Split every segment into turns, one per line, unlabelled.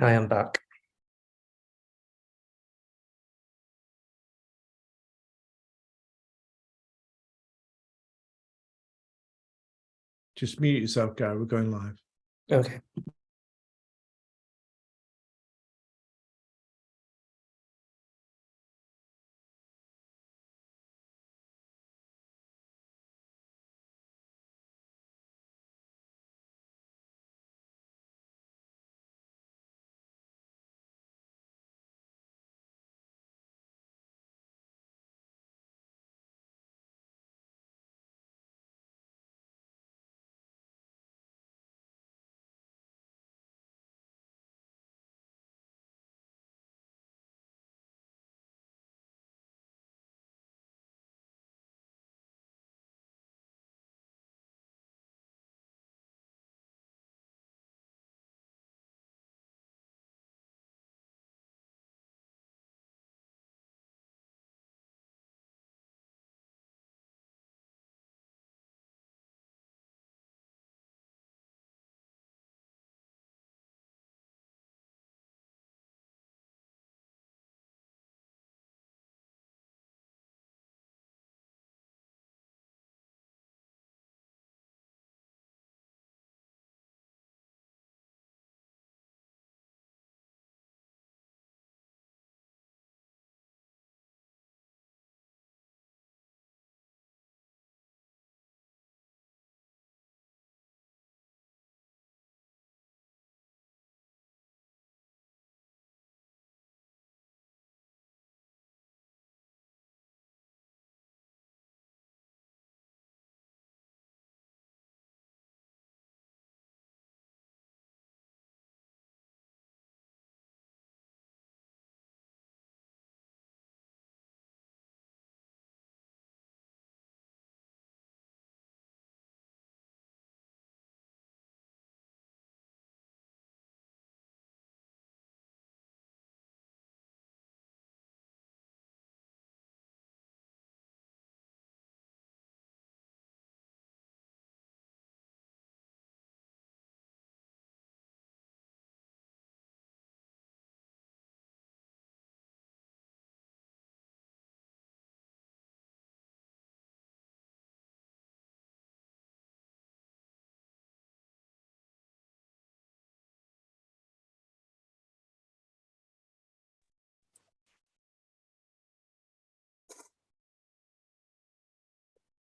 I am back.
Just mute yourself, Gary. We're going live.
Okay.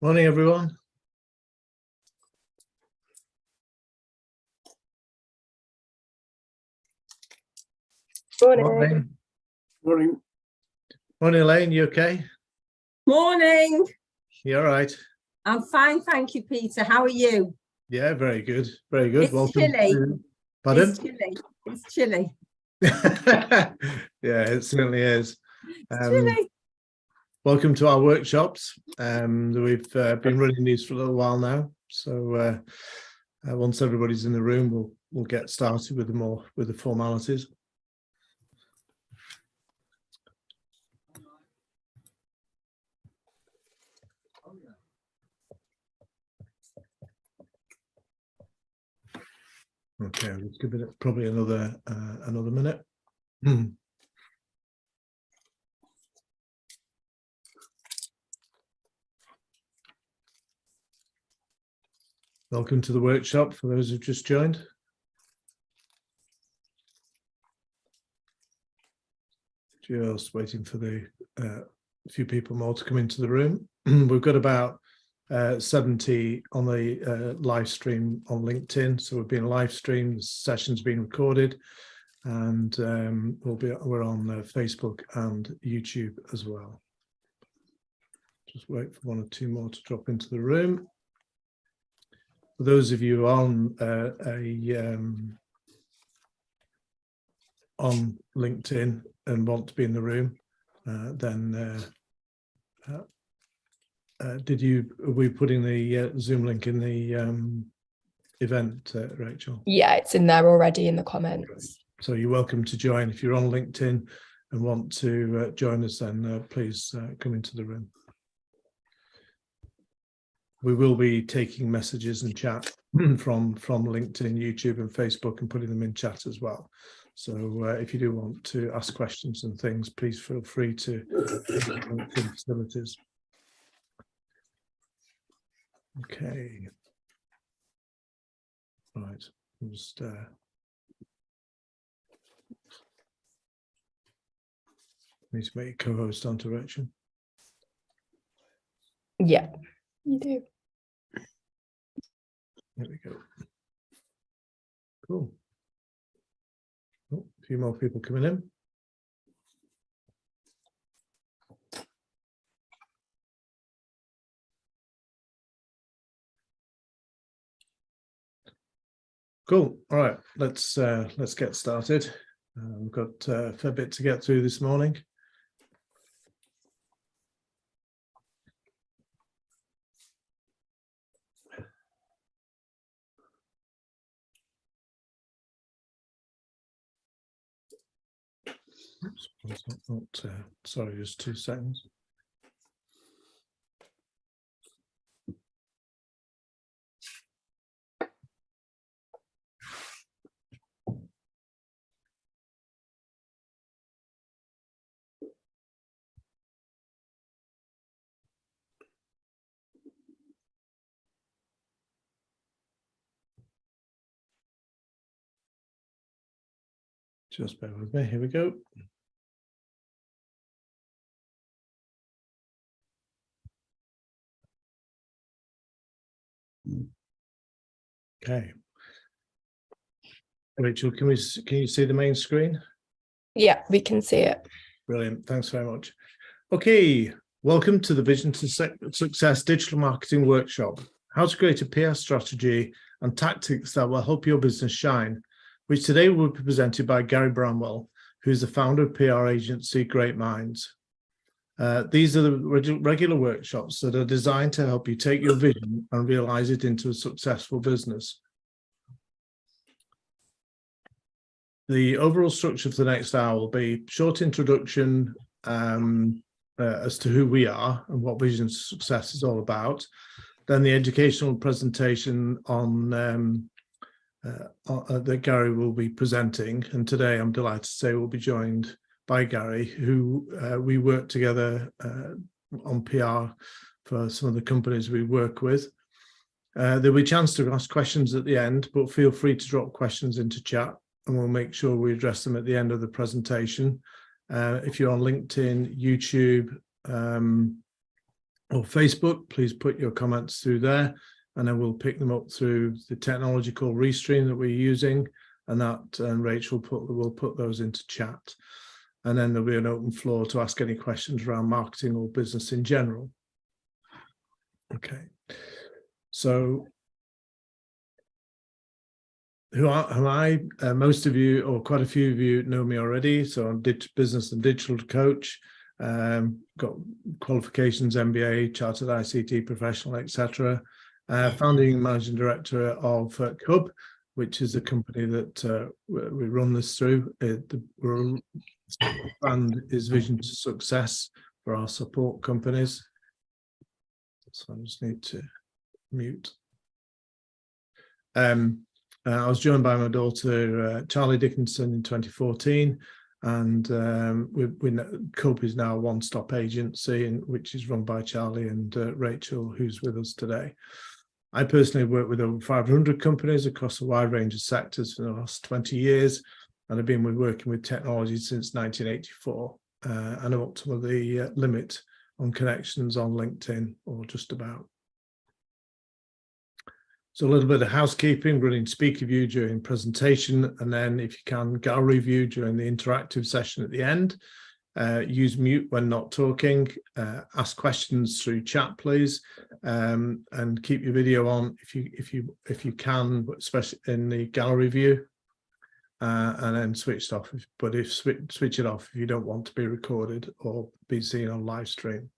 Morning, everyone.
Morning.
Morning. Morning, Elaine. You okay?
Morning.
You all right?
I'm fine, thank you, Peter. How are you?
Yeah, very good. Very good.
It's
Welcome.
chilly.
Pardon?
It's chilly. It's chilly.
Yeah, it certainly is.
Chilly.
Welcome to our workshops. We've been running these for a little while now. So once everybody's in the room, we'll get started with the formalities. Okay, let's give it probably another minute. Welcome to the workshop for those who've just joined. Just waiting for the few people more to come into the room. We've got about 70 on the live stream on LinkedIn. So we've been live streamed, the session's been recorded, and we're on Facebook and YouTube as well. Just wait for one or two more to drop into the room. For those of you on LinkedIn and want to be in the room, then are we putting the Zoom link in the event, Rachel?
Yeah, it's in there already in the comments.
So you're welcome to join. If you're on LinkedIn and want to join us, then please come into the room. We will be taking messages and chat from LinkedIn, YouTube and Facebook and putting them in chat as well. So if you do want to ask questions and things, please feel free to facilities. Okay. Right. Just need to make co-host on direction.
Yeah, you do.
There we go. Cool. Oh, a few more people coming in. Cool. All right, let's get started. We've got a fair bit to get through this morning. Oops, sorry, just 2 seconds. Just bear with me. Here we go. Okay. Rachel, can you see the main screen?
Yeah, we can see it.
Brilliant. Thanks very much. Okay. Welcome to the Vision to Success Digital Marketing Workshop. How to create a PR strategy and tactics that will help your business shine, which today will be presented by Gary Bramwell, who is the founder of PR agency Great Minds. These are the regular workshops that are designed to help you take your vision and realize it into a successful business. The overall structure for the next hour will be short introduction as to who we are and what Vision to Success is all about. Then the educational presentation on that Gary will be presenting. And today I'm delighted to say we'll be joined by Gary, who we work together on PR for some of the companies we work with. There'll be a chance to ask questions at the end, but feel free to drop questions into chat and we'll make sure we address them at the end of the presentation. If you're on LinkedIn, YouTube, or Facebook, please put your comments through there and then we'll pick them up through the technology called Restream that we're using, and Rachel will put those into chat. And then there'll be an open floor to ask any questions around marketing or business in general. Okay, so who am I? Most of you, or quite a few of you, know me already. So I'm business and digital coach, got qualifications, MBA, chartered ICT professional, etc. Founding and managing director of Cub, which is a company that we run this through. The brand is Vision to Success for our support companies. So I just need to mute. I was joined by my daughter, Charlie Dickinson, in 2014, and Cub is now a one-stop agency, which is run by Charlie and Rachel, who's with us today. I personally work with over 500 companies across a wide range of sectors for the last 20 years, and I've been working with technology since 1984, and I'm up to the limit on connections on LinkedIn, or just about. So a little bit of housekeeping, running speaker view during presentation, and then if you can, gallery view during the interactive session at the end. Use mute when not talking. Ask questions through chat, please, and keep your video on if you can, especially in the gallery view, and then switch it off. Switch it off if you don't want to be recorded or be seen on live stream.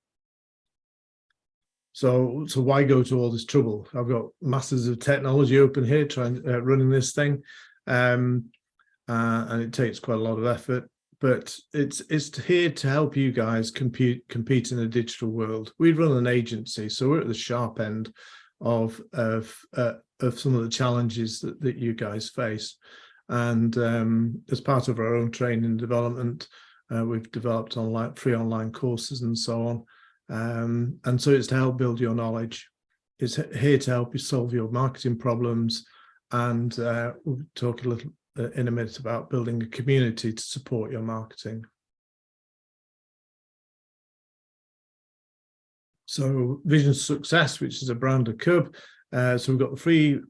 So why go to all this trouble? I've got masses of technology open here running this thing, and it takes quite a lot of effort. But it's here to help you guys compete in a digital world. We run an agency, so we're at the sharp end of some of the challenges that you guys face. And as part of our own training and development, we've developed free online courses and so on. And so it's to help build your knowledge. It's here to help you solve your marketing problems. And we'll talk a little in a minute about building a community to support your marketing. So Vision Success, which is a brand of Cub. So we've got the free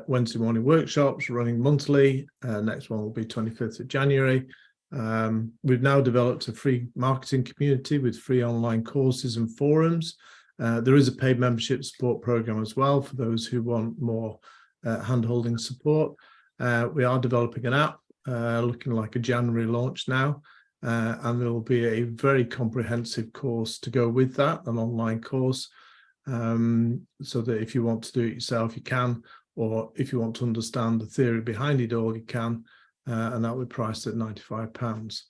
Wednesday morning workshops running monthly. Next one will be 25th of January. We've now developed a free marketing community with free online courses and forums. There is a paid membership support program as well for those who want more hand-holding support. We are developing an app, looking like a January launch now. And there will be a very comprehensive course to go with that, an online course, so that if you want to do it yourself, you can, or if you want to understand the theory behind it all, you can, and that would be priced at £95.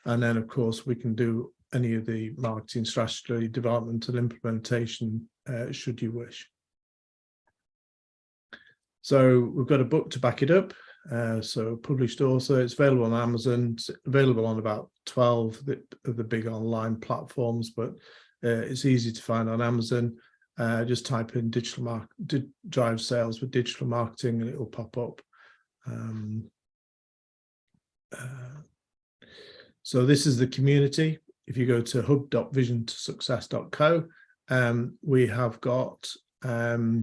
And then, of course, we can do any of the marketing strategy development and implementation, should you wish. So we've got a book to back it up. So published author, it's available on Amazon, it's available on about 12 of the big online platforms, but it's easy to find on Amazon. Just type in drive sales with digital marketing and it will pop up. So this is the community. If you go to hub.visiontosuccess.co, we have got quite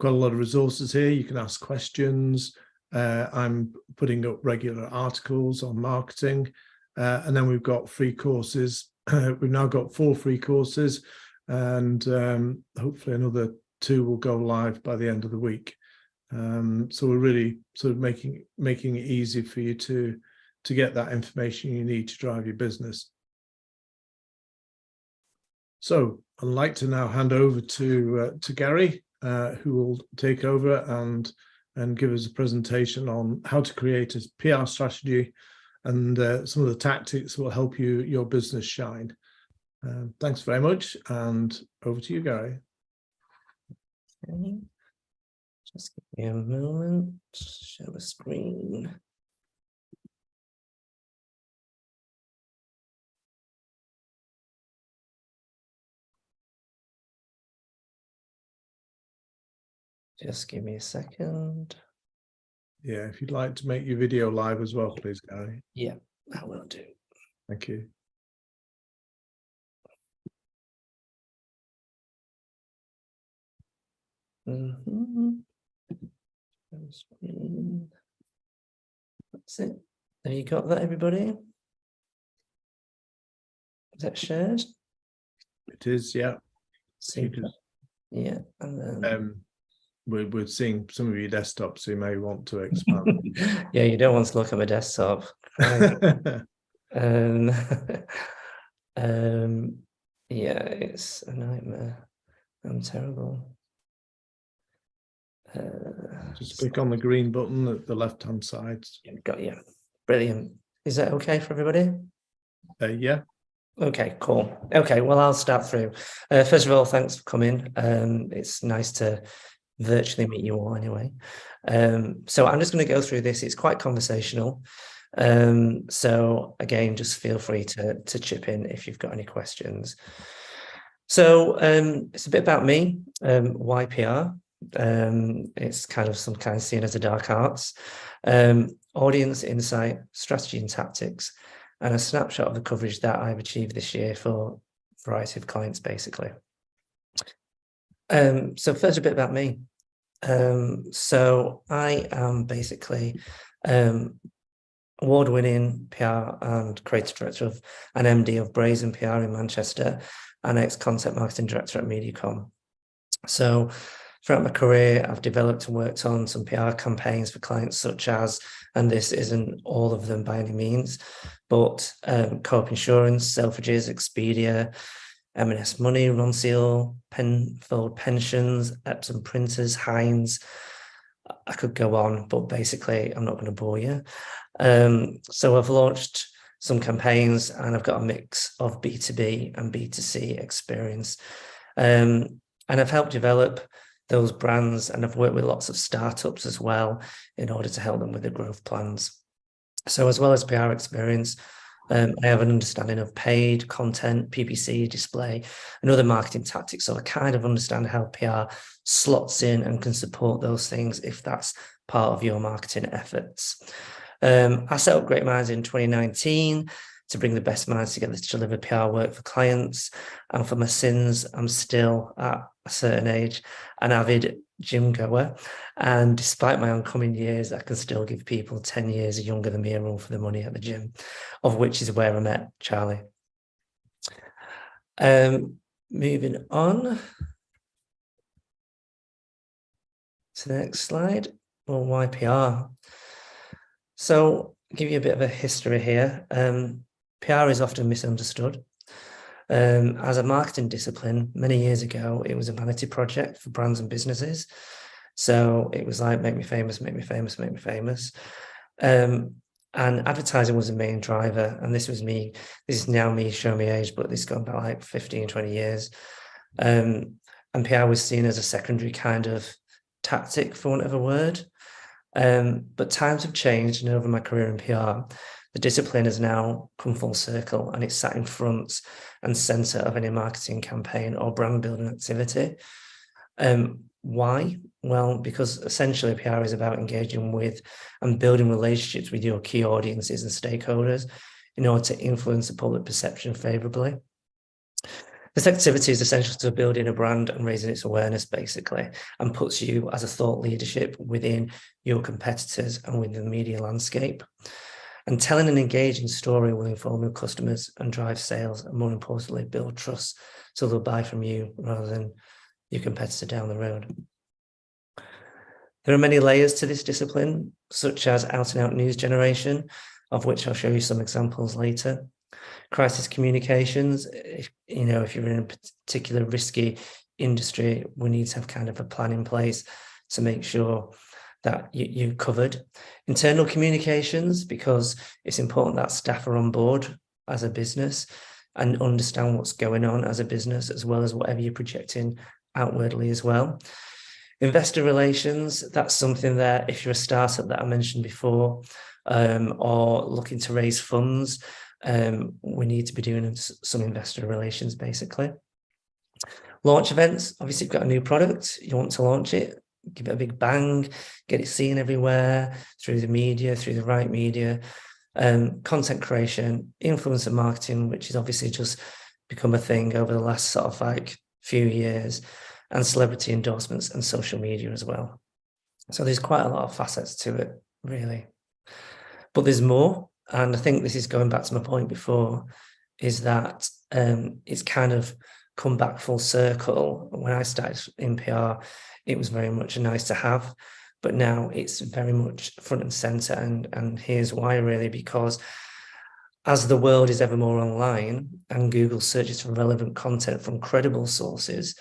a lot of resources here. You can ask questions. I'm putting up regular articles on marketing, and then we've got free courses. We've now got 4 free courses, and hopefully another 2 will go live by the end of the week. So we're really sort of making it easy for you to get that information you need to drive your business. So I'd like to now hand over to Gary, who will take over and give us a presentation on how to create a PR strategy and some of the tactics that will help your business shine. Thanks very much, and over to you, Gary.
Okay. Just give me a moment. Share the screen. Just give me a second.
Yeah, if you'd like to make your video live as well, please, Gary.
Yeah, I will do.
Thank you.
That's it. Have you got that, everybody? Is that shared?
It is, yeah.
Super. Yeah, and then
we're seeing some of your desktops, so you may want to expand.
yeah, you don't want to look at my desktop. Yeah, it's a nightmare. I'm terrible.
Just click on the green button at the left-hand side.
Got you. Brilliant. Is that okay for everybody?
Yeah.
Okay, cool. Okay, well, I'll start through. First of all, thanks for coming. It's nice to virtually meet you all anyway. So I'm just going to go through this. It's quite conversational. So again, just feel free to chip in if you've got any questions. So it's a bit about me, why PR. It's kind of sometimes seen as a dark arts. Audience insight, strategy and tactics, and a snapshot of the coverage that I've achieved this year for a variety of clients, basically. So first, a bit about me. So I am basically award-winning PR and creative director of an MD of Brazen PR in Manchester and ex-content marketing director at Mediacom. So throughout my career, I've developed and worked on some PR campaigns for clients such as, and this isn't all of them by any means, but Co-op Insurance, Selfridges, Expedia, M&S Money, Ronseal, Penfold Pensions, Epsom Printers, Heinz. I could go on, but basically I'm not going to bore you. So I've launched some campaigns and I've got a mix of B2B and B2C experience. And I've helped develop those brands, and I've worked with lots of startups as well in order to help them with their growth plans. So as well as PR experience, I have an understanding of paid content, PPC, display, and other marketing tactics. So I kind of understand how PR slots in and can support those things if that's part of your marketing efforts. I set up Great Minds in 2019 to bring the best minds together to deliver PR work for clients. And for my sins, I'm still at a certain age an avid gym goer. And despite my oncoming years, I can still give people 10 years younger than me a run for the money at the gym, of which is where I met Charlie. Moving on to the next slide. Well, why PR? So I'll give you a bit of a history here. PR is often misunderstood. As a marketing discipline, many years ago, it was a vanity project for brands and businesses. So it was like, make me famous, make me famous, make me famous. And advertising was the main driver. And this was me. This is now me showing my age, but this has gone back like 15, 20 years. And PR was seen as a secondary kind of tactic, for want of a word. But times have changed, and over my career in PR, the discipline has now come full circle, and it's sat in front and center of any marketing campaign or brand building activity. Why? Well, because essentially PR is about engaging with and building relationships with your key audiences and stakeholders in order to influence the public perception favorably. This activity is essential to building a brand and raising its awareness, basically, and puts you as a thought leadership within your competitors and within the media landscape. And telling an engaging story will inform your customers and drive sales, and more importantly, build trust so they'll buy from you rather than your competitor down the road. There are many layers to this discipline, such as out-and-out news generation, of which I'll show you some examples later. Crisis communications, if you're in a particular risky industry, we need to have kind of a plan in place to make sure that you're covered. Internal communications, because it's important that staff are on board as a business and understand what's going on as a business, as well as whatever you're projecting outwardly as well. Investor relations, that's something that if you're a startup that I mentioned before, or looking to raise funds, we need to be doing some investor relations, basically. Launch events, obviously you've got a new product, you want to launch it, give it a big bang, get it seen everywhere, through the media, through the right media. Content creation, influencer marketing, which has obviously just become a thing over the last sort of like few years, and celebrity endorsements and social media as well. So there's quite a lot of facets to it, really. But there's more, and I think this is going back to my point before, is that it's kind of come back full circle. When I started in PR, it was very much a nice to have, but now it's very much front and center. And here's why, really, because as the world is ever more online and Google searches for relevant content from credible sources,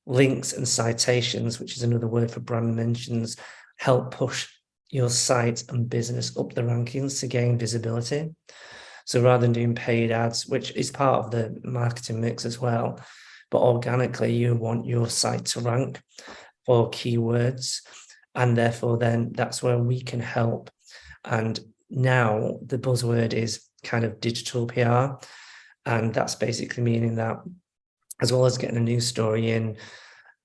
links and citations, which is another word for brand mentions, help push your site and business up the rankings to gain visibility. So rather than doing paid ads, which is part of the marketing mix as well, but organically you want your site to rank for keywords, and therefore then that's where we can help. And now the buzzword is kind of digital PR, and that's basically meaning that as well as getting a news story in,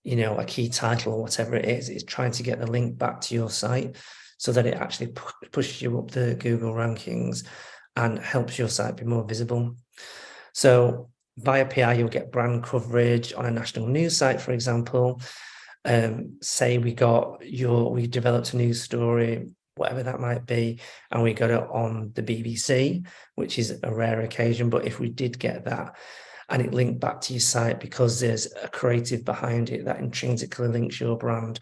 a key title or whatever it is, it's trying to get the link back to your site so that it actually pushes you up the Google rankings and helps your site be more visible. So via PR, you'll get brand coverage on a national news site, for example. Say we developed a news story, whatever that might be, and we got it on the BBC, which is a rare occasion. But if we did get that and it linked back to your site because there's a creative behind it that intrinsically links your brand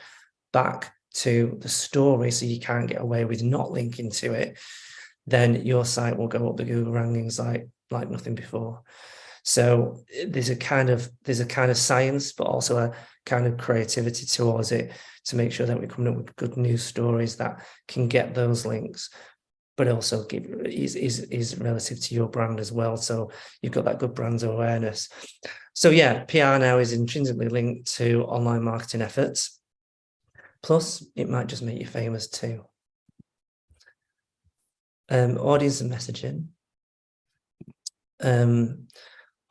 back to the story, so you can't get away with not linking to it, then your site will go up the Google rankings like nothing before. So there's a kind of science, but also a kind of creativity towards it to make sure that we're coming up with good news stories that can get those links but also is relative to your brand as well. So you've got that good brand awareness. So yeah, PR now is intrinsically linked to online marketing efforts. Plus, it might just make you famous too. Audience and messaging.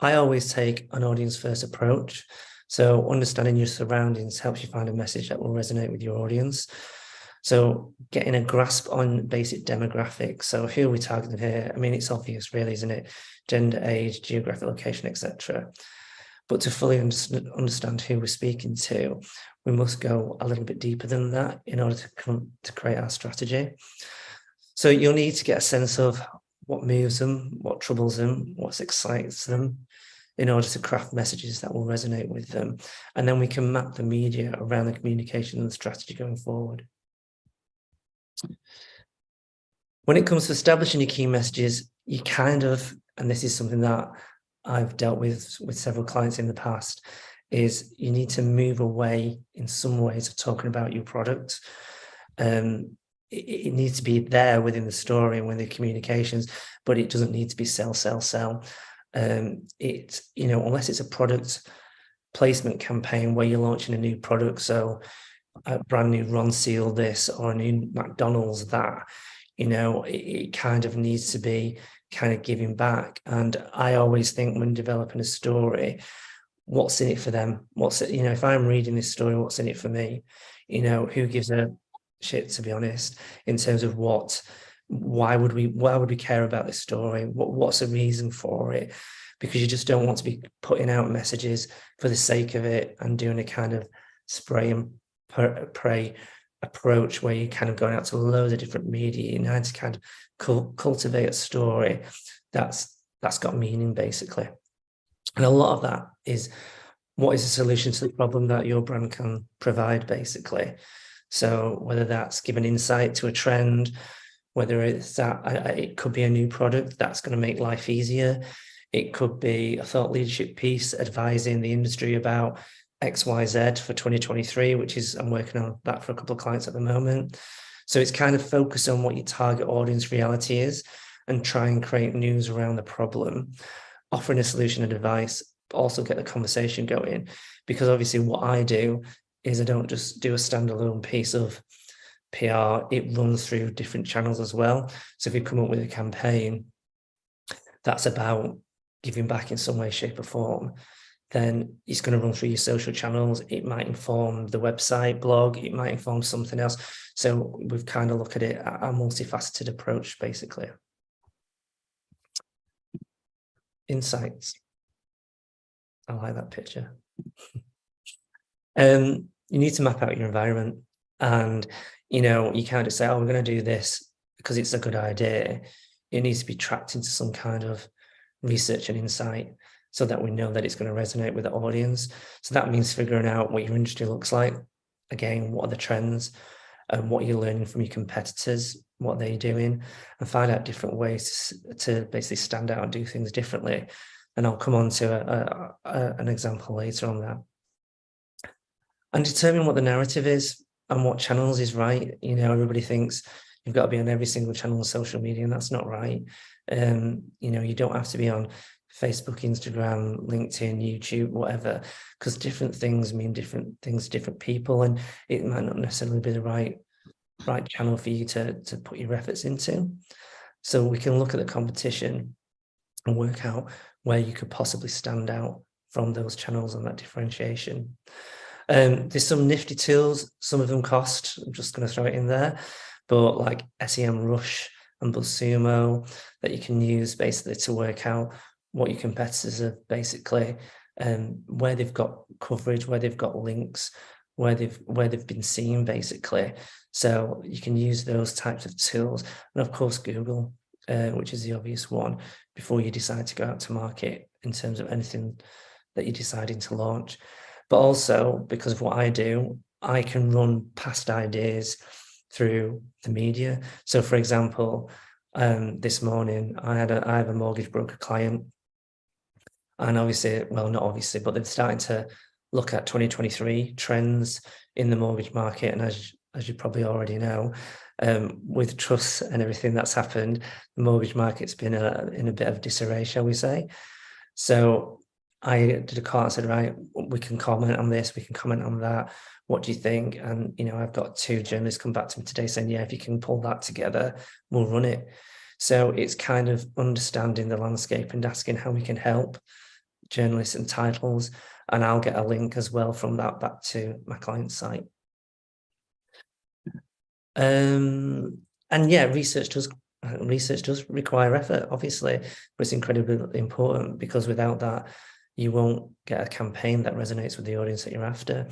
I always take an audience first approach. So understanding your surroundings helps you find a message that will resonate with your audience. So getting a grasp on basic demographics. So who are we targeting here? I mean, it's obvious really, isn't it? Gender, age, geographic location, etc. But to fully understand who we're speaking to, we must go a little bit deeper than that in order to create our strategy. So you'll need to get a sense of what moves them, what troubles them, what excites them, in order to craft messages that will resonate with them. And then we can map the media around the communication and the strategy going forward. When it comes to establishing your key messages, you kind of, and this is something that I've dealt with several clients in the past, is you need to move away in some ways of talking about your product. It needs to be there within the story and within the communications, but it doesn't need to be sell. It, you know, unless it's a product placement campaign where you're launching a new product, so a brand new Ron Seal this or a new McDonald's that, you know, it kind of needs to be kind of giving back. And I always think when developing a story, what's in it for them? What's it, you know, if I'm reading this story, what's in it for me? You know, who gives a shit, to be honest, in terms of why would we care about this story? What's the reason for it? Because you just don't want to be putting out messages for the sake of it and doing a kind of spray and pray approach where you're kind of going out to loads of different media. You know, to kind of cultivate a story that's got meaning, basically. And a lot of that is, what is the solution to the problem that your brand can provide, basically. So whether that's giving insight to a trend, whether it's that it could be a new product that's going to make life easier. It could be a thought leadership piece advising the industry about XYZ for 2023, which is, I'm working on that for a couple of clients at the moment. So it's kind of focused on what your target audience reality is and try and create news around the problem, offering a solution and advice, but also get the conversation going. Because obviously what I do is I don't just do a standalone piece of PR, it runs through different channels as well. So if you come up with a campaign that's about giving back in some way, shape or form, then it's going to run through your social channels. It might inform the website, blog, it might inform something else. So we've kind of looked at it, a multifaceted approach, basically. Insights. I like that picture. You need to map out your environment, and you know, you can't just say, oh, we're going to do this because it's a good idea. It needs to be tracked into some kind of research and insight so that we know that it's going to resonate with the audience. So that means figuring out what your industry looks like. Again, what are the trends and what you're learning from your competitors, what they're doing, and find out different ways to basically stand out and do things differently. And I'll come on to an example later on that. And determine what the narrative is and what channels is right. You know, everybody thinks you've got to be on every single channel on social media, and that's not right. You know, you don't have to be on Facebook, Instagram, LinkedIn, YouTube, whatever, because different things mean different things to different people, and it might not necessarily be the right channel for you to put your efforts into. So we can look at the competition and work out where you could possibly stand out from those channels and that differentiation. There's some nifty tools, some of them cost, I'm just going to throw it in there, but like SEMrush and BuzzSumo that you can use basically to work out what your competitors are basically, where they've got coverage, where they've got links, where they've been seen, basically. So you can use those types of tools, and of course Google, which is the obvious one, before you decide to go out to market in terms of anything that you're deciding to launch. But also, because of what I do, I can run past ideas through the media. So for example, this morning I have a mortgage broker client, and obviously, well, not obviously, but they're starting to look at 2023 trends in the mortgage market. And as you probably already know, with trusts and everything that's happened, the mortgage market's been in a bit of disarray, shall we say. So I did a call and said, right, we can comment on this, we can comment on that. What do you think? And, you know, I've got 2 journalists come back to me today saying, yeah, if you can pull that together, we'll run it. So it's kind of understanding the landscape and asking how we can help journalists and titles. And I'll get a link as well from that back to my client's site. And yeah, research does require effort, obviously, but it's incredibly important, because without that, you won't get a campaign that resonates with the audience that you're after.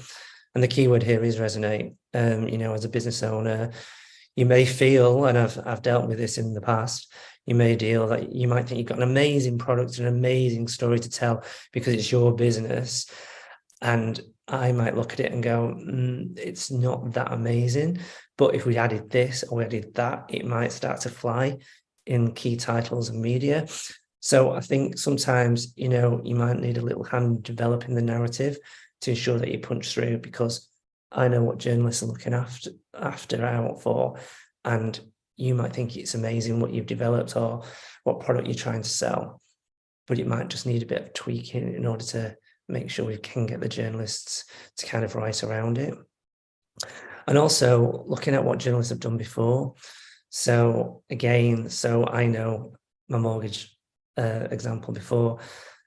And the key word here is resonate. You know, as a business owner, you may feel, and I've dealt with this in the past, you may deal that you might think you've got an amazing product, an amazing story to tell because it's your business. And I might look at it and go, it's not that amazing. But if we added this or we added that, it might start to fly in key titles and media. So I think sometimes, you know, you might need a little hand developing the narrative to ensure that you punch through, because I know what journalists are looking after out for, and you might think it's amazing what you've developed or what product you're trying to sell, but it might just need a bit of tweaking in order to make sure we can get the journalists to kind of write around it. And also looking at what journalists have done before. So again, so I know my mortgage example before,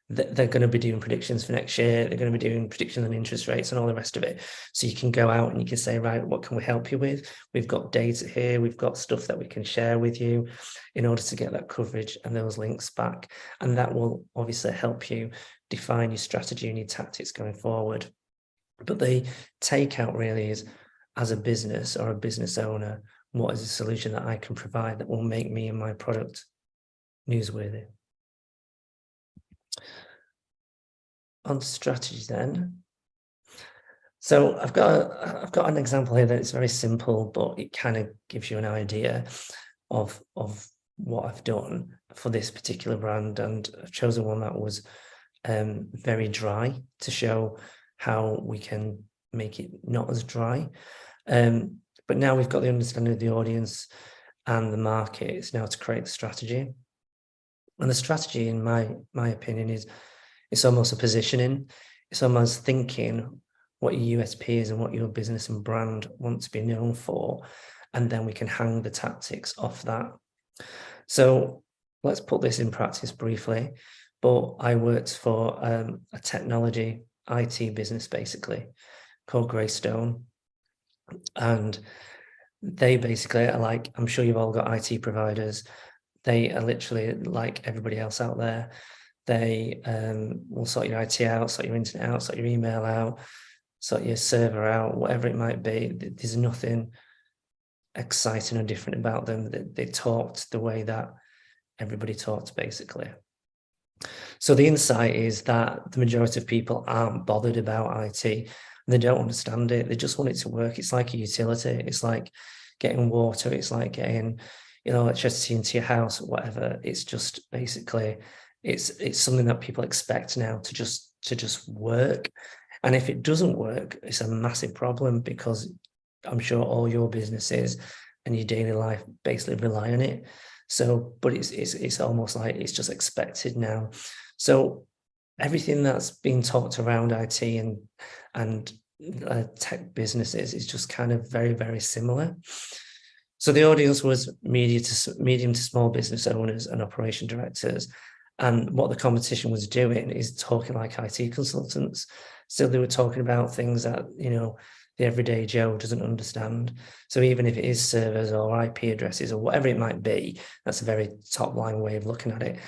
they're going to be doing predictions for next year. They're going to be doing predictions on interest rates and all the rest of it. So you can go out and you can say, right, what can we help you with? We've got data here. We've got stuff that we can share with you in order to get that coverage and those links back. And that will obviously help you define your strategy and your tactics going forward. But the takeout really is, as a business or a business owner, what is a solution that I can provide that will make me and my product newsworthy? On strategy then. So I've got an example here that is very simple, but it kind of gives you an idea of what I've done for this particular brand, and I've chosen one that was very dry to show how we can make it not as dry. But now we've got the understanding of the audience and the market. It's now to create the strategy. And the strategy, in my opinion, is it's almost a positioning. It's almost thinking what your USP is and what your business and brand want to be known for. And then we can hang the tactics off that. So let's put this in practice briefly. But I worked for a technology IT business, basically, called Greystone. And they basically are like, I'm sure you've all got IT providers. They are literally like everybody else out there. They will sort your IT out, sort your internet out, sort your email out, sort your server out, whatever it might be. There's nothing exciting or different about them. They talked the way that everybody talks, basically. So the insight is that the majority of people aren't bothered about IT. And they don't understand it. They just want it to work. It's like a utility. It's like getting water. It's like getting, you know, electricity into your house or whatever. It's just basically, it's something that people expect now to just work. And if it doesn't work, it's a massive problem, because I'm sure all your businesses and your daily life basically rely on it. So, but it's almost like it's just expected now. So everything that's being talked around IT and tech businesses is just kind of very, very similar. So the audience was medium to small business owners and operation directors. And what the competition was doing is talking like IT consultants. So they were talking about things that, you know, the everyday Joe doesn't understand. So even if it is servers or IP addresses or whatever it might be, that's a very top line way of looking at it.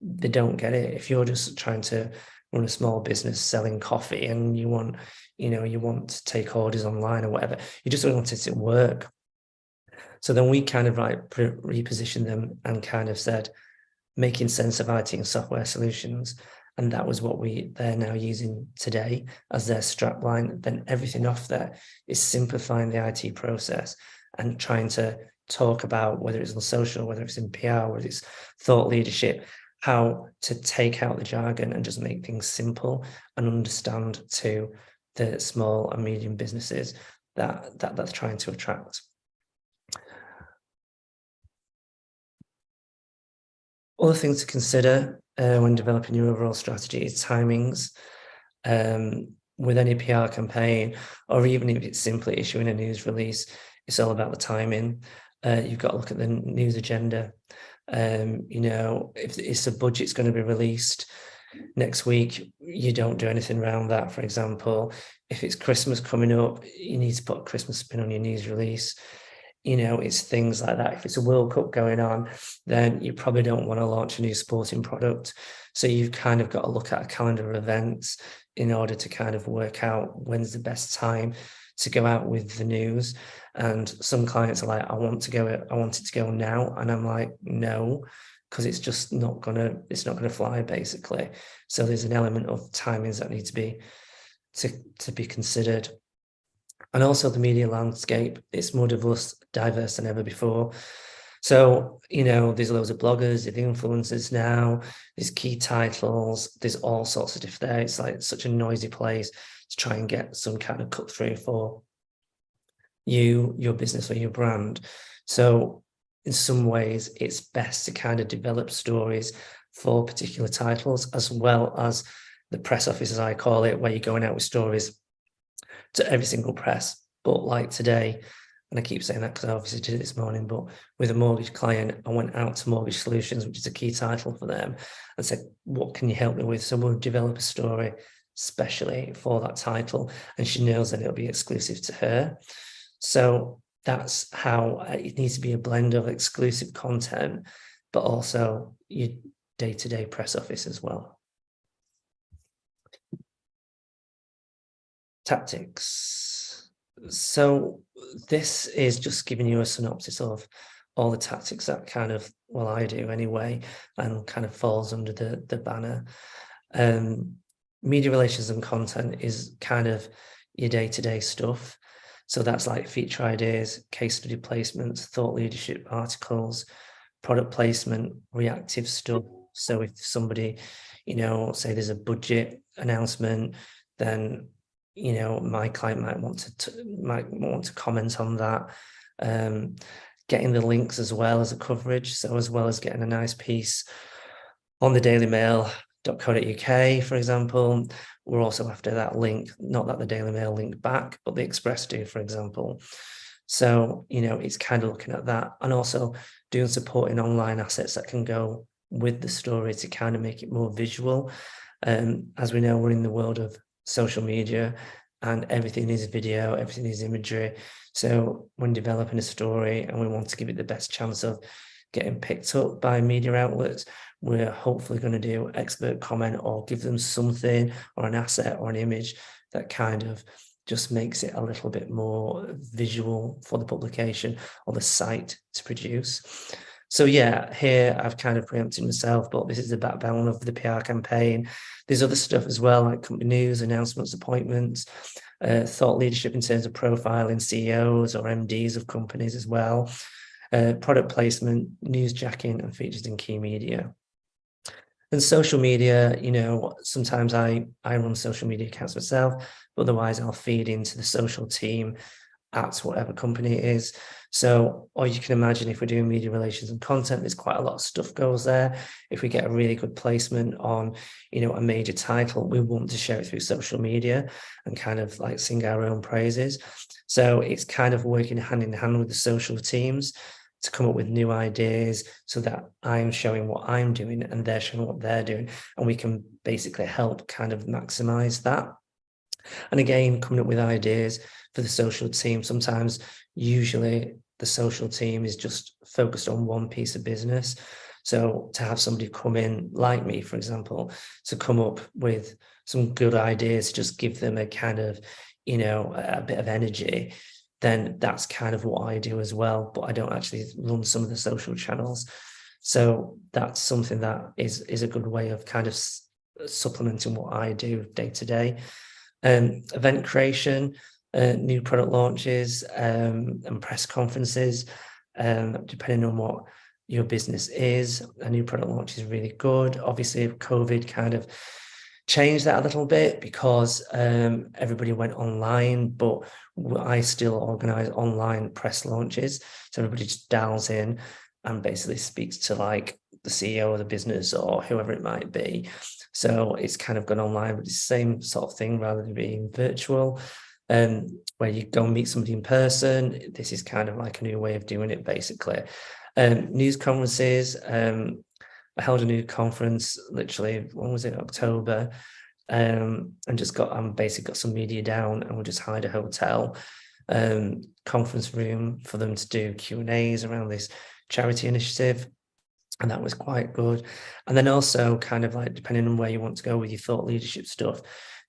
They don't get it. If you're just trying to run a small business selling coffee and you want to take orders online or whatever, you just want it to work. So then we kind of like repositioned them and kind of said, making sense of IT and software solutions. And that was what they're now using today as their strapline. Then everything off there is simplifying the IT process and trying to talk about, whether it's on social, whether it's in PR, whether it's thought leadership, how to take out the jargon and just make things simple and understand to the small and medium businesses that's trying to attract. Other things to consider when developing your overall strategy is timings. With any PR campaign, or even if it's simply issuing a news release, it's all about the timing. You've got to look at the news agenda. You know, if a budget's going to be released next week, you don't do anything around that. For example, if it's Christmas coming up, you need to put a Christmas spin on your news release. You know, it's things like that. If it's a World Cup going on, then you probably don't want to launch a new sporting product. So you've kind of got to look at a calendar of events in order to kind of work out when's the best time to go out with the news. And some clients are like, I want it to go now. And I'm like, no, because it's just not gonna fly, basically. So there's an element of timings that need to be considered. And also the media landscape, it's more diverse than ever before. So, you know, there's loads of bloggers, there's influencers now, there's key titles, there's all sorts of different there. It's like such a noisy place to try and get some kind of cut through for you, your business or your brand. So in some ways, it's best to kind of develop stories for particular titles, as well as the press office, as I call it, where you're going out with stories to every single press. But like today, and I keep saying that because I obviously did it this morning, but with a mortgage client, I went out to Mortgage Solutions, which is a key title for them, and said, what can you help me with? So we'll develop a story specially for that title, and she knows that it'll be exclusive to her. So that's how it needs to be a blend of exclusive content, but also your day-to-day press office as well. Tactics. So this is just giving you a synopsis of all the tactics that kind of, well, I do anyway, and kind of falls under the banner. Media relations and content is kind of your day-to-day stuff. So that's like feature ideas, case study placements, thought leadership articles, product placement, reactive stuff. So if somebody, you know, say there's a budget announcement, then, you know, my client might want to comment on that. Getting the links as well as a coverage. So as well as getting a nice piece on the Daily Mail.co.uk, for example, we're also after that link, not that the Daily Mail link back, but the Express do, for example. So, you know, it's kind of looking at that, and also doing supporting online assets that can go with the story to kind of make it more visual. As we know, we're in the world of social media and everything is video, everything is imagery. So when developing a story and we want to give it the best chance of getting picked up by media outlets, we're hopefully going to do expert comment or give them something or an asset or an image that kind of just makes it a little bit more visual for the publication or the site to produce. So yeah, here I've kind of preempted myself, but this is the backbone of the PR campaign. There's other stuff as well, like company news, announcements, appointments, thought leadership in terms of profiling CEOs or MDs of companies as well, product placement, newsjacking, and features in key media. And social media, you know, sometimes I run social media accounts myself, but otherwise I'll feed into the social team at whatever company it is. So, or you can imagine if we're doing media relations and content, there's quite a lot of stuff goes there. If we get a really good placement on, you know, a major title, we want to share it through social media and kind of like sing our own praises. So it's kind of working hand in hand with the social teams to come up with new ideas so that I'm showing what I'm doing and they're showing what they're doing. And we can basically help kind of maximize that. And again, coming up with ideas for the social team. Sometimes, usually the social team is just focused on one piece of business. So to have somebody come in, like me, for example, to come up with some good ideas, just give them a kind of, you know, a bit of energy, then that's kind of what I do as well. But I don't actually run some of the social channels. So that's something that is a good way of kind of supplementing what I do day to day. Event creation, new product launches, and press conferences, depending on what your business is. A new product launch is really good. Obviously, COVID kind of changed that a little bit because everybody went online, but I still organize online press launches. So everybody just dials in and basically speaks to like the CEO of the business or whoever it might be. So it's kind of gone online, but it's the same sort of thing rather than being virtual. Where you go and meet somebody in person. This is kind of like a new way of doing it, basically. News conferences. I held a news conference literally, when was it, October, and just basically got some media down, and we just hired a hotel conference room for them to do Q&As around this charity initiative. And that was quite good. And then also kind of like, depending on where you want to go with your thought leadership stuff,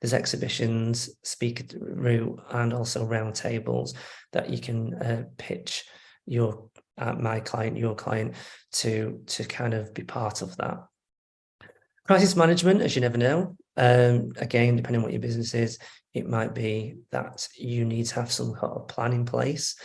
there's exhibitions, speaker route, and also round tables that you can pitch my client, your client, to kind of be part of that. Crisis management, as you never know. Again, depending on what your business is, it might be that you need to have some kind of plan in place.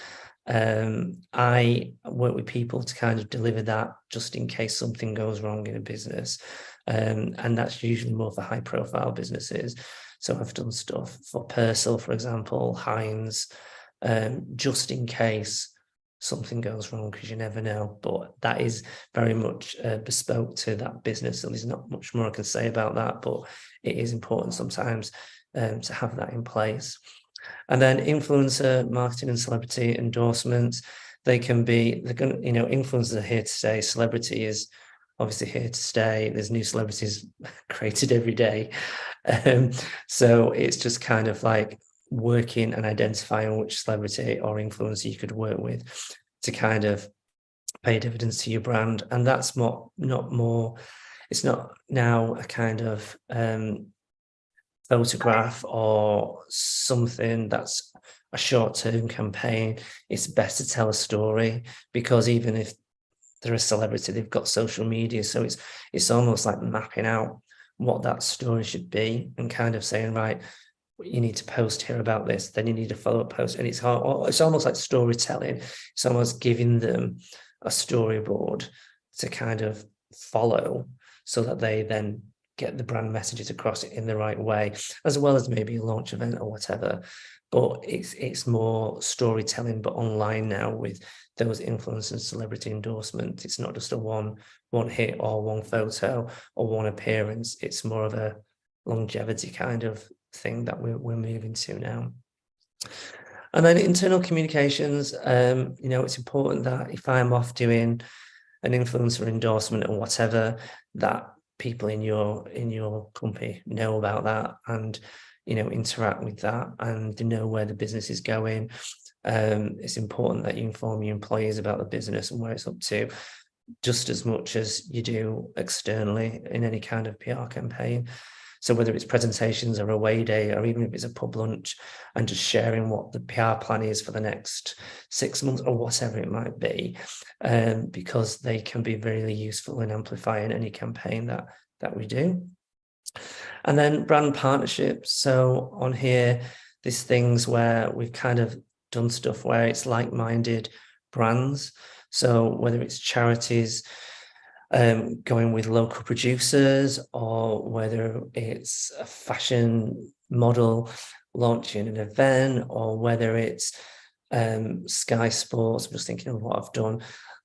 I work with people to kind of deliver that just in case something goes wrong in a business. And that's usually more for high profile businesses. So I've done stuff for Purcell, for example, Heinz, just in case something goes wrong, because you never know. But that is very much bespoke to that business. So there's not much more I can say about that, but it is important sometimes to have that in place. And then influencer marketing and celebrity endorsements, influencers are here to stay. Celebrity is obviously here to stay. There's new celebrities created every day. So it's just kind of like working and identifying which celebrity or influencer you could work with to kind of pay dividends to your brand. And that's it's not now a kind of photograph or something that's a short-term campaign. It's best to tell a story, because even if they're a celebrity, they've got social media, so it's almost like mapping out what that story should be and kind of saying, right, you need to post here about this, then you need a follow-up post. And it's almost like storytelling. It's almost giving them a storyboard to kind of follow, so that they then get the brand messages across it in the right way, as well as maybe a launch event or whatever. But it's more storytelling, but online now with those influence and celebrity endorsements. It's not just a one hit or one photo or one appearance. It's more of a longevity kind of thing that we're moving to now. And then internal communications, it's important that if I'm off doing an influencer endorsement or whatever, that people in your company know about that and interact with that, and they know where the business is going. It's important that you inform your employees about the business and where it's up to, just as much as you do externally in any kind of PR campaign. So whether it's presentations or away day, or even if it's a pub lunch, and just sharing what the PR plan is for the next 6 months or whatever it might be, because they can be really useful in amplifying any campaign that we do. And then brand partnerships. So on here, there's things where we've kind of done stuff where it's like-minded brands. So whether it's charities going with local producers, or whether it's a fashion model launching an event, or whether it's Sky Sports, I'm just thinking of what I've done,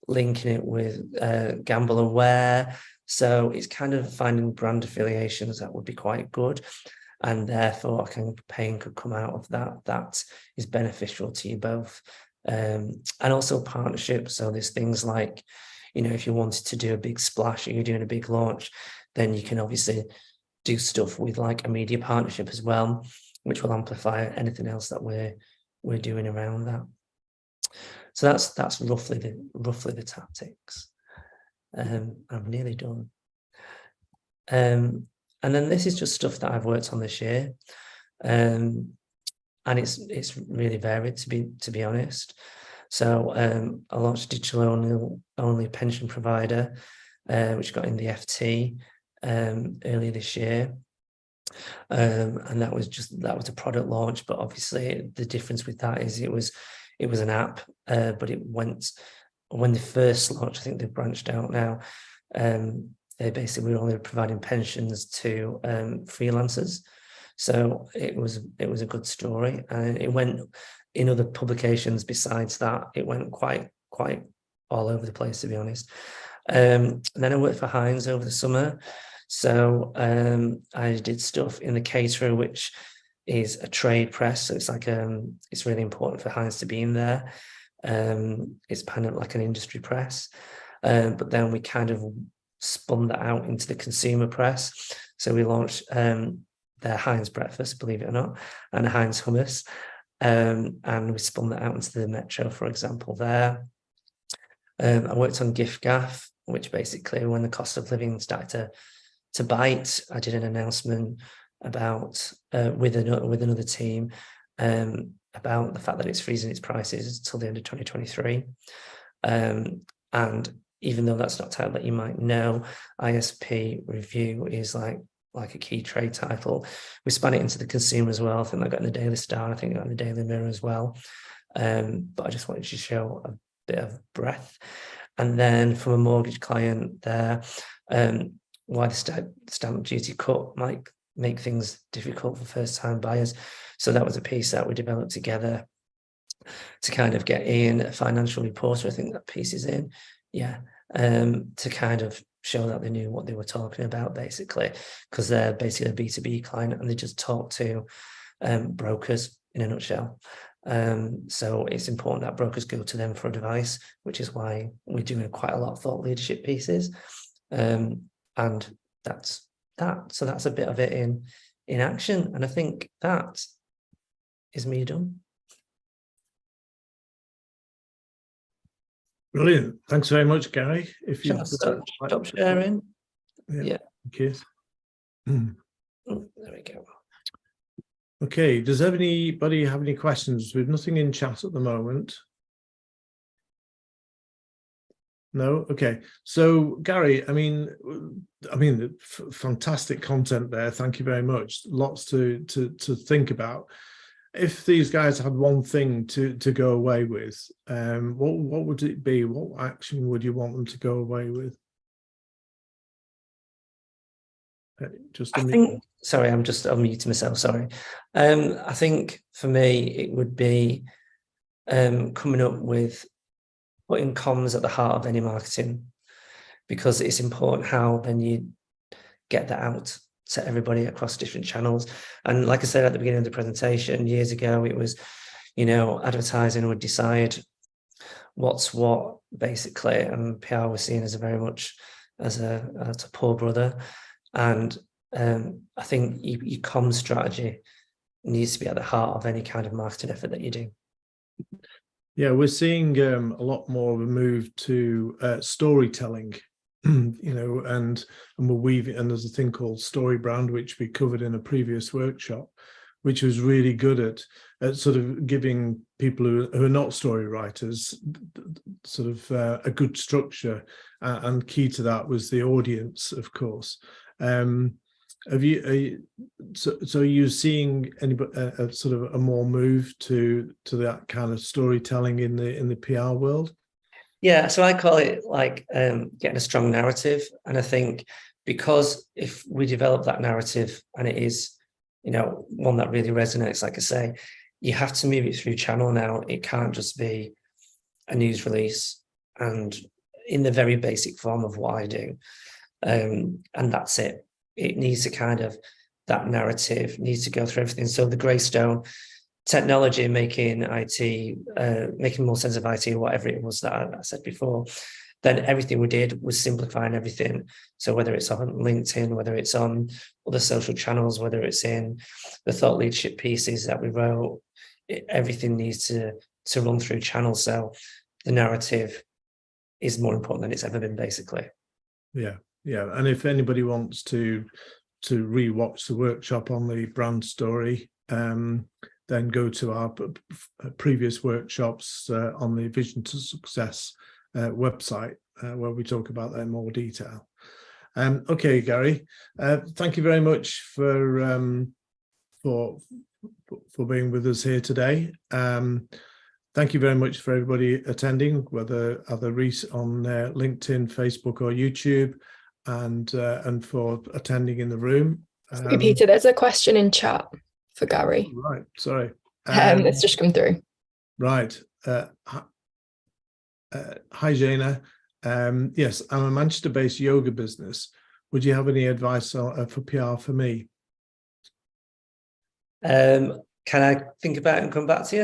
linking it with Gamble Aware. So it's kind of finding brand affiliations that would be quite good, and therefore a campaign could come out of that is beneficial to you both. And also partnerships. So there's things like, if you wanted to do a big splash or you're doing a big launch, then you can obviously do stuff with like a media partnership as well, which will amplify anything else that we're doing around that. So that's roughly the tactics. I'm nearly done. And then this is just stuff that I've worked on this year. And it's really varied, to be honest. So I launched a digital only pension provider, which got in the FT earlier this year. And that was a product launch, but obviously the difference with that is it was an app, but when they first launched, I think they've branched out now. they basically were only providing pensions to freelancers. So it was a good story, and it went in other publications. Besides that, it went quite all over the place, to be honest. Then I worked for Heinz over the summer. So I did stuff in the Caterer, which is a trade press. So it's like it's really important for Heinz to be in there. It's kind of like an industry press. But then we kind of spun that out into the consumer press. So we launched their Heinz breakfast, believe it or not, and Heinz hummus. And we spun that out into the Metro, for example, there. I worked on Gift Gaff, which basically when the cost of living started to bite, I did an announcement about with another team about the fact that it's freezing its prices till the end of 2023. And even though that's not a title that you might know, ISP Review is like a key trade title. We span it into the consumer as well. I think I got in the Daily Star, I think I got in the Daily Mirror as well. But I just wanted to show a bit of breadth. And then from a mortgage client there, why the stamp duty cut might make things difficult for first-time buyers. So that was a piece that we developed together to kind of get in. A financial reporter, I think that piece is in, to kind of show that they knew what they were talking about, basically, because they're basically a B2B client and they just talk to brokers in a nutshell. So it's important that brokers go to them for advice, which is why we're doing quite a lot of thought leadership pieces. And that's that. So that's a bit of it in action. And I think that is me done.
Brilliant. Thanks very much, Gary. If you
stop sharing. Yeah.
Thank you.
There we go.
Okay. Does anybody have any questions? We've nothing in chat at the moment. No. Okay. So, Gary, I mean, fantastic content there. Thank you very much. Lots to think about. If these guys had one thing to go away with, what would it be? What action would you want them to go away with?
Sorry, I'm just unmuting myself. Sorry. I think for me, it would be coming up with putting comms at the heart of any marketing, because it's important how then you get that out to everybody across different channels. And like I said at the beginning of the presentation, years ago, it was, advertising would decide what's what, basically, and PR was seen as very much as a poor brother. And I think your comms strategy needs to be at the heart of any kind of marketing effort that you do.
Yeah, we're seeing a lot more of a move to storytelling, and we're weaving, and there's a thing called Story Brand, which we covered in a previous workshop, which was really good at sort of giving people who are not story writers sort of a good structure, and key to that was the audience, of course. Are you seeing anybody a sort of a more move to that kind of storytelling in the PR world?
Yeah, so I call it like getting a strong narrative. And I think because if we develop that narrative and it is, one that really resonates, like I say, you have to move it through channel now. It can't just be a news release and in the very basic form of what I do. And that's it. It needs to that narrative needs to go through everything. So the Greystone technology making IT, making more sense of IT, or whatever it was that I said before, then everything we did was simplifying everything. So whether it's on LinkedIn, whether it's on other social channels, whether it's in the thought leadership pieces that we wrote, everything needs to run through channels. So the narrative is more important than it's ever been, basically.
Yeah. And if anybody wants to re-watch the workshop on the brand story, then go to our previous workshops on the Vision to Success website, where we talk about that in more detail. Okay, Gary, thank you very much for being with us here today. Thank you very much for everybody attending, whether either on LinkedIn, Facebook, or YouTube. and for attending in the room.
Sorry, Peter, there's a question in chat for Gary.
Right, sorry.
It's just come through.
Right. Hi, Jana. Yes, I'm a Manchester-based yoga business. Would you have any advice for PR for me?
Can I think about it and come back to you?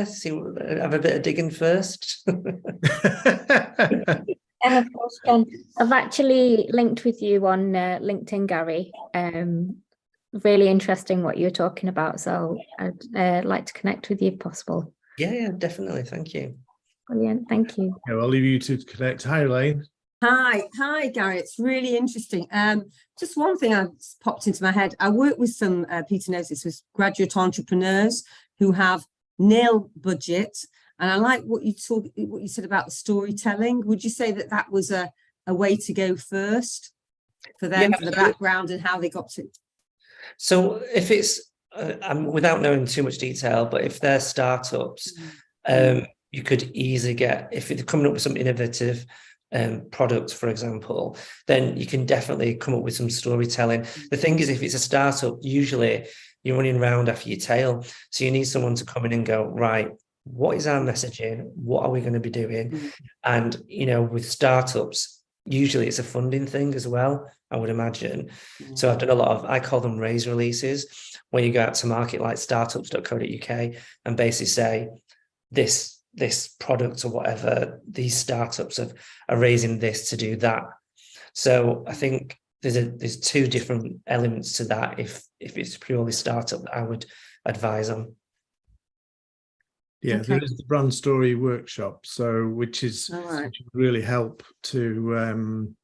Have a bit of digging first.
Of course, John. I've actually linked with you on LinkedIn, Gary. Really interesting what you're talking about. So I'd like to connect with you if possible.
Yeah, definitely. Thank you.
Brilliant. Thank you.
Okay, I'll leave you to connect. Hi, Elaine.
Hi, Gary. It's really interesting. Just one thing that's popped into my head. I work with some, Peter knows this, with graduate entrepreneurs who have nil budget. And I like what you said about the storytelling. Would you say that that was a way to go first for them, for the background and how they got to?
So if it's, without knowing too much detail, but if they're startups, you could easily get, if they're coming up with some innovative product, for example, then you can definitely come up with some storytelling. The thing is, if it's a startup, usually you're running around after your tail. So you need someone to come in and go, right, what is our messaging? What are we going to be doing? And, you know, with startups, usually it's a funding thing as well, I would imagine. So I've done a lot of, I call them raise releases, where you go out to market like startups.co.uk and basically say, this product or whatever, these startups are raising this to do that. So I think there's two different elements to that. If it's purely startup, that I would advise on.
Yeah,
Okay.
there is the brand story workshop, so which would really help to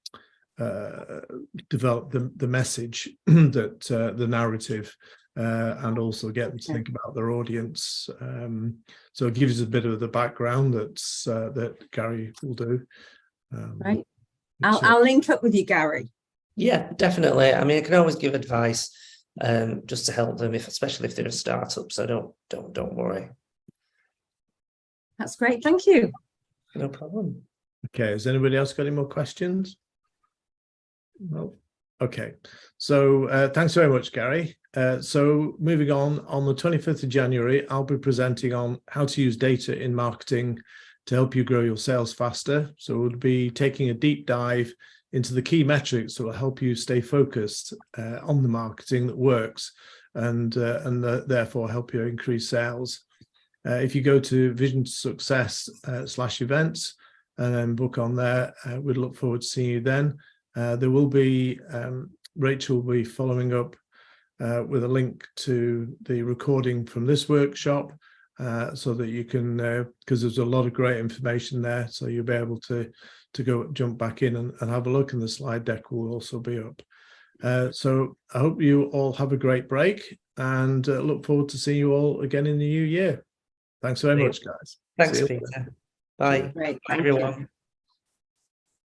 develop the message that the narrative, and also get them to think about their audience. So it gives us a bit of the background that Gary will do.
Right. I'll link up with you, Gary.
Yeah, definitely. I mean, I can always give advice just to help them, especially if they're a startup. So don't worry.
That's great. Thank you.
No problem.
Okay, has anybody else got any more questions? No. Okay, so thanks very much, Gary. So moving on the 25th of January, I'll be presenting on how to use data in marketing to help you grow your sales faster. So we'll be taking a deep dive into the key metrics that will help you stay focused on the marketing that works and therefore help you increase sales. If you go to Vision to Success /events and then book on there, we'd look forward to seeing you then. There will be, Rachel will be following up with a link to the recording from this workshop so that you can, because there's a lot of great information there, so you'll be able to jump back in and have a look, and the slide deck will also be up. So I hope you all have a great break and look forward to seeing you all again in the new year. Thanks very much, guys.
Thanks, Peter. Bye.
Great.
Bye, everyone.